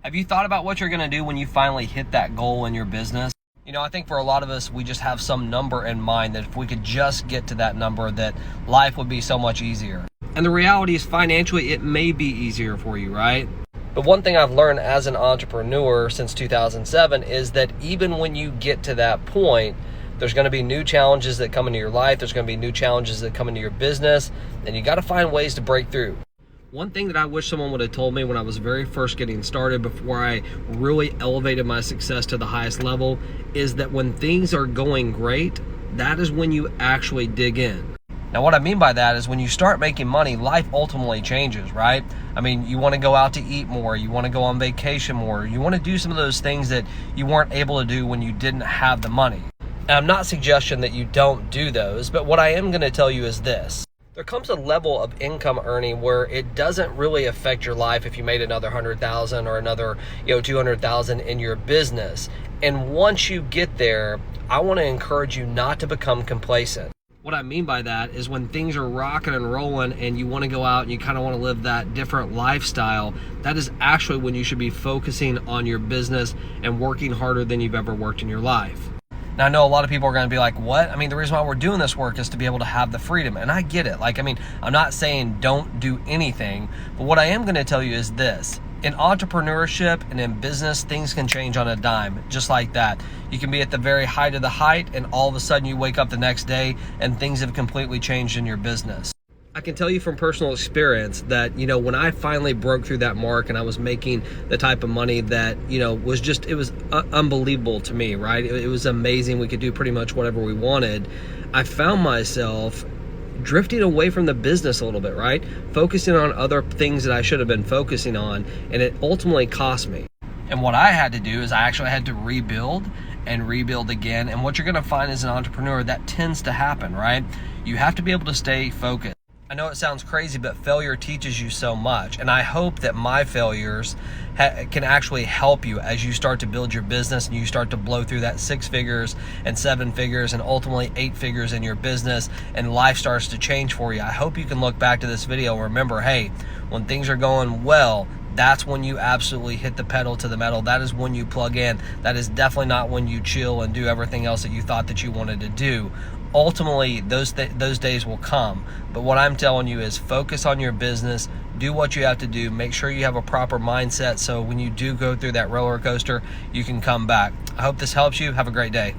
Have you thought about what you're going to do when you finally hit that goal in your business? You know, I think for a lot of us, we just have some number in mind that if we could just get to that number, that life would be so much easier. And the reality is financially, it may be easier for you, right? But one thing I've learned as an entrepreneur since 2007 is that even when you get to that point, there's going to be new challenges that come into your life. There's going to be new challenges that come into your business, and you got to find ways to break through. One thing that I wish someone would have told me when I was very first getting started, before I really elevated my success to the highest level, is that when things are going great, that is when you actually dig in. Now, what I mean by that is when you start making money, life ultimately changes, right? I mean, you want to go out to eat more, you want to go on vacation more, you want to do some of those things that you weren't able to do when you didn't have the money. And I'm not suggesting that you don't do those, but what I am going to tell you is this. There comes a level of income earning where it doesn't really affect your life if you made another 100,000 or another 200,000 in your business. And once you get there, I want to encourage you not to become complacent. What I mean by that is when things are rocking and rolling and you want to go out and you kind of want to live that different lifestyle, that is actually when you should be focusing on your business and working harder than you've ever worked in your life. Now, I know a lot of people are going to be like, what? I mean, the reason why we're doing this work is to be able to have the freedom. And I get it. I'm not saying don't do anything. But what I am going to tell you is this. In entrepreneurship and in business, things can change on a dime, just like that. You can be at the very height of the height, and all of a sudden you wake up the next day and things have completely changed in your business. I can tell you from personal experience that, when I finally broke through that mark and I was making the type of money that, it was unbelievable to me, right? It was amazing. We could do pretty much whatever we wanted. I found myself drifting away from the business a little bit, right? Focusing on other things that I should have been focusing on, and it ultimately cost me. And what I had to do is I actually had to rebuild and rebuild again. And what you're going to find as an entrepreneur, that tends to happen, right? You have to be able to stay focused. I know it sounds crazy, but failure teaches you so much. And I hope that my failures can actually help you as you start to build your business and you start to blow through that 6 figures and 7 figures and ultimately 8 figures in your business, and life starts to change for you. I hope you can look back to this video and remember, hey, when things are going well, that's when you absolutely hit the pedal to the metal. That is when you plug in. That is definitely not when you chill and do everything else that you thought that you wanted to do. Ultimately, those days will come. But what I'm telling you is focus on your business, do what you have to do, make sure you have a proper mindset so when you do go through that roller coaster, you can come back. I hope this helps you. Have a great day.